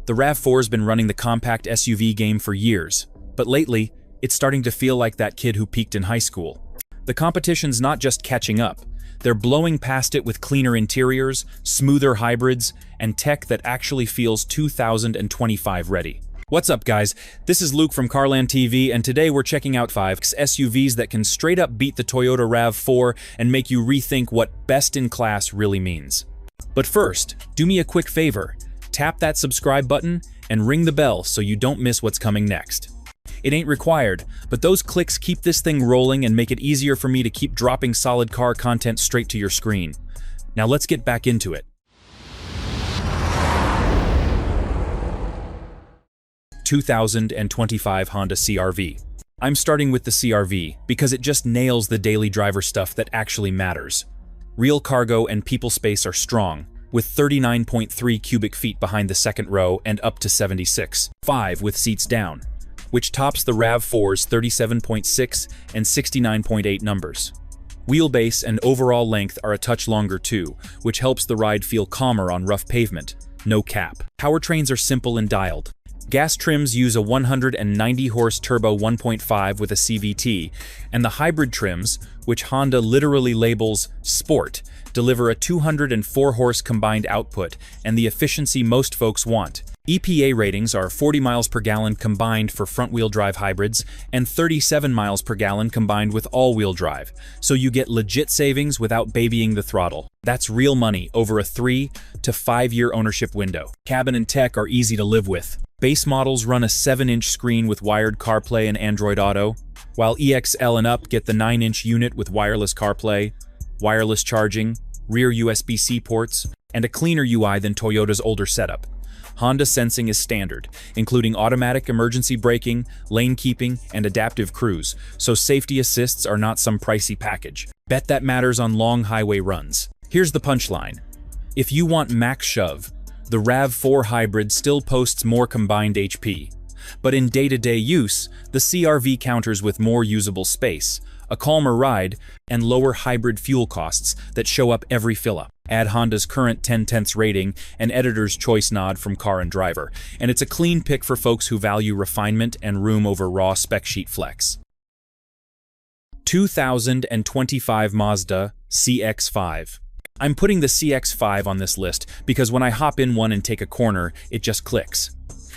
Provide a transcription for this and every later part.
The RAV4's been running the compact SUV game for years, but lately, it's starting to feel like that kid who peaked in high school. The competition's not just catching up, they're blowing past it with cleaner interiors, smoother hybrids, and tech that actually feels 2025 ready. What's up, guys? This is Luke from CarLandTV, and today we're checking out 5 SUVs that can straight up beat the Toyota RAV4 and make you rethink what best-in-class really means. But first, do me a quick favor. Tap that subscribe button and ring the bell so you don't miss what's coming next. It ain't required, but those clicks keep this thing rolling and make it easier for me to keep dropping solid car content straight to your screen. Now let's get back into it. 2025 Honda CR-V. I'm starting with the CR-V because it just nails the daily driver stuff that actually matters. Real cargo and people space are strong, with 39.3 cubic feet behind the second row and up to 76.5 with seats down, which tops the RAV4's 37.6 and 69.8 numbers. Wheelbase and overall length are a touch longer too, which helps the ride feel calmer on rough pavement. No cap. Powertrains are simple and dialed. Gas trims use a 190-horse turbo 1.5 with a CVT, and the hybrid trims, which Honda literally labels Sport, deliver a 204-horse combined output and the efficiency most folks want. EPA ratings are 40 miles per gallon combined for front-wheel drive hybrids and 37 miles per gallon combined with all-wheel drive, so you get legit savings without babying the throttle. That's real money over a 3 to 5 year ownership window. Cabin and tech are easy to live with. Base models run a 7-inch screen with wired CarPlay and Android Auto, while EXL and up get the 9-inch unit with wireless CarPlay, wireless charging, rear USB-C ports, and a cleaner UI than Toyota's older setup. Honda sensing is standard, including automatic emergency braking, lane keeping, and adaptive cruise, so safety assists are not some pricey package. Bet that matters on long highway runs. Here's the punchline. If you want max shove, the RAV4 hybrid still posts more combined HP. But in day-to-day use, the CR-V counters with more usable space, a calmer ride, and lower hybrid fuel costs that show up every fill-up. Add Honda's current 10/10 rating and editor's choice nod from Car and Driver, and it's a clean pick for folks who value refinement and room over raw spec sheet flex. 2025 Mazda CX-5. I'm putting the CX-5 on this list because when I hop in one and take a corner, it just clicks.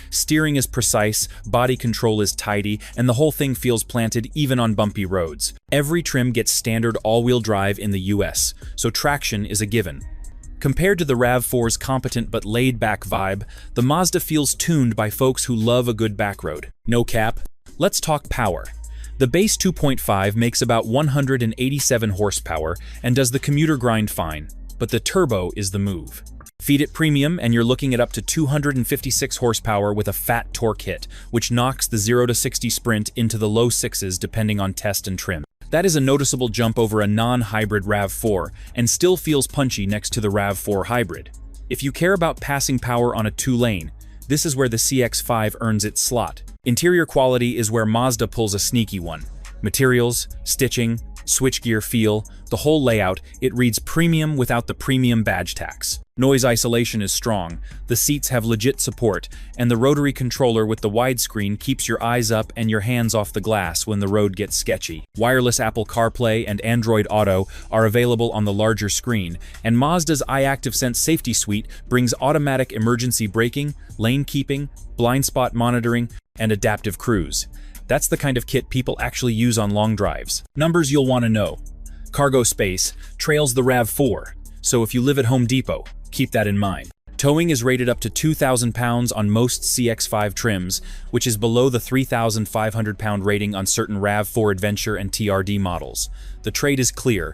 Steering is precise, body control is tidy, and the whole thing feels planted even on bumpy roads. Every trim gets standard all-wheel drive in the US, so traction is a given. Compared to the RAV4's competent but laid-back vibe, the Mazda feels tuned by folks who love a good backroad. No cap. Let's talk power. The base 2.5 makes about 187 horsepower and does the commuter grind fine, but the turbo is the move. Feed it premium and you're looking at up to 256 horsepower with a fat torque hit, which knocks the 0 to 60 sprint into the low 6s depending on test and trim. That is a noticeable jump over a non-hybrid RAV4 and still feels punchy next to the RAV4 hybrid. If you care about passing power on a 2-lane, this is where the CX-5 earns its slot. Interior quality is where Mazda pulls a sneaky one. Materials, stitching, switchgear feel, the whole layout, it reads premium without the premium badge tax. Noise isolation is strong, the seats have legit support, and the rotary controller with the widescreen keeps your eyes up and your hands off the glass when the road gets sketchy. Wireless Apple CarPlay and Android Auto are available on the larger screen, and Mazda's iActiveSense safety suite brings automatic emergency braking, lane keeping, blind spot monitoring, and adaptive cruise. That's the kind of kit people actually use on long drives. Numbers you'll want to know. Cargo space trails the RAV4, so if you live at Home Depot, keep that in mind. Towing is rated up to 2,000 pounds on most CX-5 trims, which is below the 3,500 pound rating on certain RAV4 Adventure and TRD models. The trade is clear.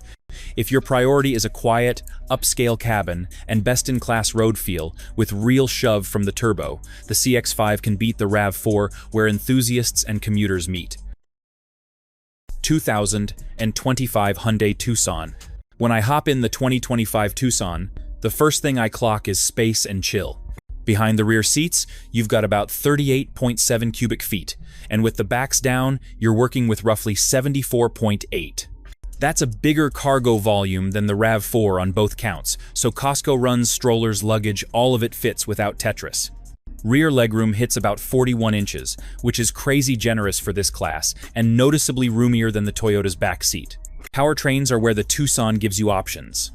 If your priority is a quiet, upscale cabin and best-in-class road feel with real shove from the turbo, the CX-5 can beat the RAV4 where enthusiasts and commuters meet. 2025 Hyundai Tucson. When I hop in the 2025 Tucson, the first thing I clock is space and chill. Behind the rear seats, you've got about 38.7 cubic feet, and with the backs down, you're working with roughly 74.8. That's a bigger cargo volume than the RAV4 on both counts, so Costco runs, strollers, luggage, all of it fits without Tetris. Rear legroom hits about 41 inches, which is crazy generous for this class, and noticeably roomier than the Toyota's back seat. Powertrains are where the Tucson gives you options.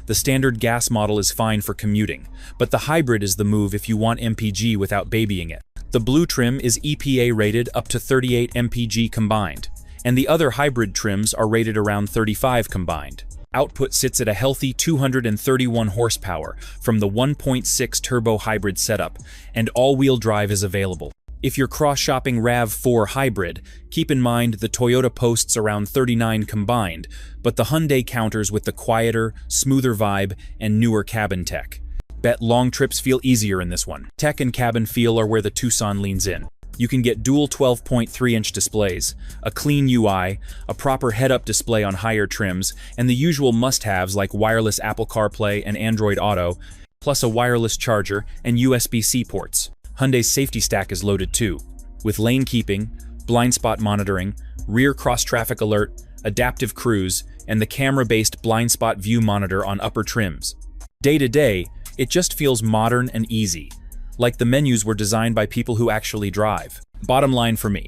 The standard gas model is fine for commuting, but the hybrid is the move if you want MPG without babying it. The blue trim is EPA rated up to 38 mpg combined, and the other hybrid trims are rated around 35 combined. Output sits at a healthy 231 horsepower from the 1.6 turbo hybrid setup, and all-wheel drive is available. If you're cross-shopping RAV4 hybrid, keep in mind the Toyota posts around 39 combined, but the Hyundai counters with the quieter, smoother vibe and newer cabin tech. Bet long trips feel easier in this one. Tech and cabin feel are where the Tucson leans in. You can get dual 12.3-inch displays, a clean UI, a proper head-up display on higher trims, and the usual must-haves like wireless Apple CarPlay and Android Auto, plus a wireless charger and USB-C ports. Hyundai's safety stack is loaded too, with lane keeping, blind spot monitoring, rear cross-traffic alert, adaptive cruise, and the camera-based blind spot view monitor on upper trims. Day-to-day, it just feels modern and easy, like the menus were designed by people who actually drive. Bottom line for me,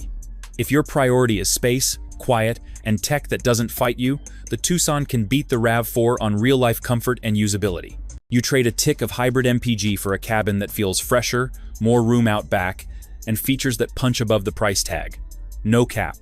if your priority is space, quiet, and tech that doesn't fight you, the Tucson can beat the RAV4 on real-life comfort and usability. You trade a tick of hybrid MPG for a cabin that feels fresher, more room out back, and features that punch above the price tag. No cap.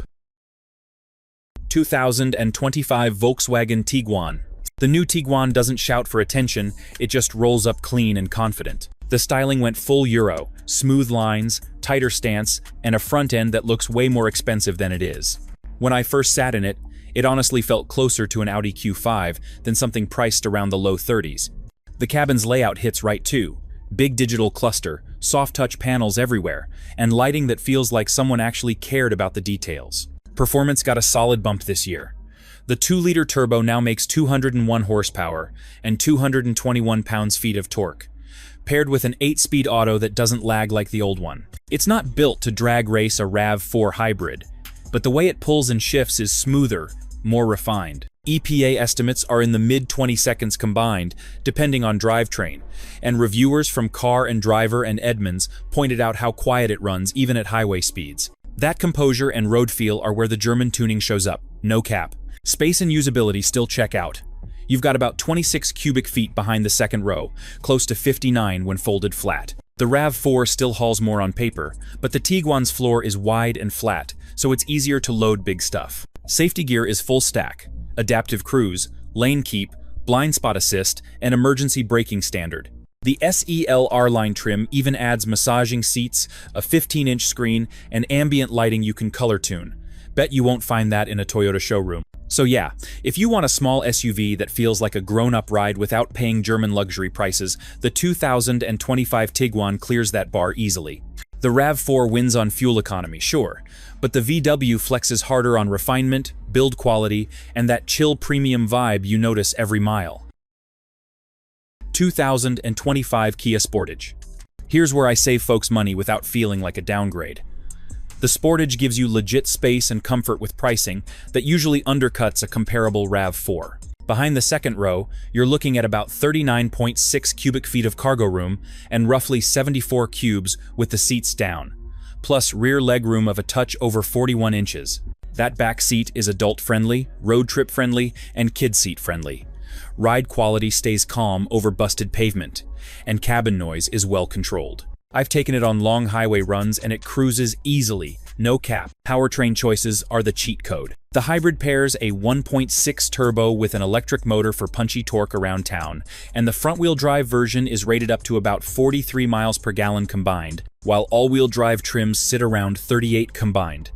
2025 Volkswagen Tiguan. The new Tiguan doesn't shout for attention, it just rolls up clean and confident. The styling went full Euro, smooth lines, tighter stance, and a front end that looks way more expensive than it is. When I first sat in it, it honestly felt closer to an Audi Q5 than something priced around the low 30s. The cabin's layout hits right too. Big digital cluster, soft touch panels everywhere, and lighting that feels like someone actually cared about the details. Performance got a solid bump this year. The 2-liter turbo now makes 201 horsepower and 221 pounds-feet of torque, paired with an 8-speed auto that doesn't lag like the old one. It's not built to drag race a RAV4 hybrid, but the way it pulls and shifts is smoother, more refined. EPA estimates are in the mid-20 seconds combined, depending on drivetrain, and reviewers from Car and Driver and Edmunds pointed out how quiet it runs even at highway speeds. That composure and road feel are where the German tuning shows up, no cap. Space and usability still check out. You've got about 26 cubic feet behind the second row, close to 59 when folded flat. The RAV4 still hauls more on paper, but the Tiguan's floor is wide and flat, so it's easier to load big stuff. Safety gear is full stack. Adaptive cruise, lane keep, blind spot assist, and emergency braking standard. The SEL R-Line trim even adds massaging seats, a 15-inch screen, and ambient lighting you can color tune. Bet you won't find that in a Toyota showroom. So yeah, if you want a small SUV that feels like a grown-up ride without paying German luxury prices, the 2025 Tiguan clears that bar easily. The RAV4 wins on fuel economy, sure, but the VW flexes harder on refinement, build quality, and that chill premium vibe you notice every mile. 2025 Kia Sportage. Here's where I save folks money without feeling like a downgrade. The Sportage gives you legit space and comfort with pricing that usually undercuts a comparable RAV4. Behind the second row, you're looking at about 39.6 cubic feet of cargo room and roughly 74 cubes with the seats down, plus rear legroom of a touch over 41 inches. That back seat is adult-friendly, road trip-friendly, and kid seat-friendly. Ride quality stays calm over busted pavement, and cabin noise is well controlled. I've taken it on long highway runs and it cruises easily, no cap. Powertrain choices are the cheat code. The hybrid pairs a 1.6 turbo with an electric motor for punchy torque around town, and the front-wheel drive version is rated up to about 43 miles per gallon combined, while all-wheel drive trims sit around 38 combined.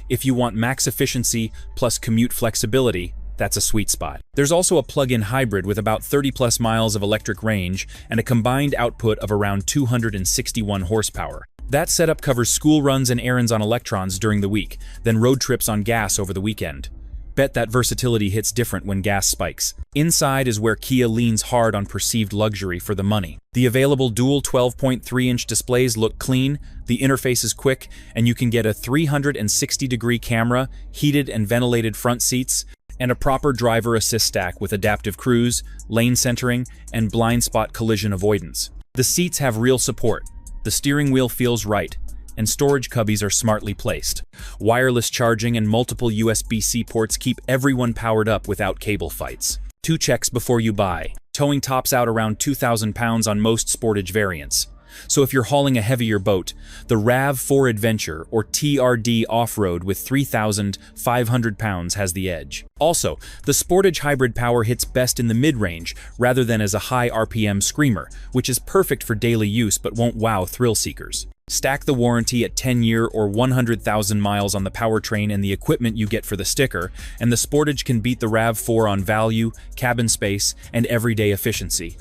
If you want max efficiency plus commute flexibility, that's a sweet spot. There's also a plug-in hybrid with about 30+ miles of electric range and a combined output of around 261 horsepower. That setup covers school runs and errands on electrons during the week, then road trips on gas over the weekend. Bet that versatility hits different when gas spikes. Inside is where Kia leans hard on perceived luxury for the money. The available dual 12.3-inch displays look clean, the interface is quick, and you can get a 360-degree camera, heated and ventilated front seats, and a proper driver assist stack with adaptive cruise, lane centering, and blind spot collision avoidance. The seats have real support, The steering wheel feels right, and storage cubbies are smartly placed. Wireless charging and multiple USB-C ports keep everyone powered up without cable fights. 2 checks before you buy. Towing tops out around 2,000 pounds on most Sportage variants. So if you're hauling a heavier boat, the RAV4 Adventure or TRD Off-Road with 3,500 pounds has the edge. Also, the Sportage hybrid power hits best in the mid-range rather than as a high RPM screamer, which is perfect for daily use but won't wow thrill seekers. Stack the warranty at 10-year or 100,000 miles on the powertrain and the equipment you get for the sticker, and the Sportage can beat the RAV4 on value, cabin space, and everyday efficiency.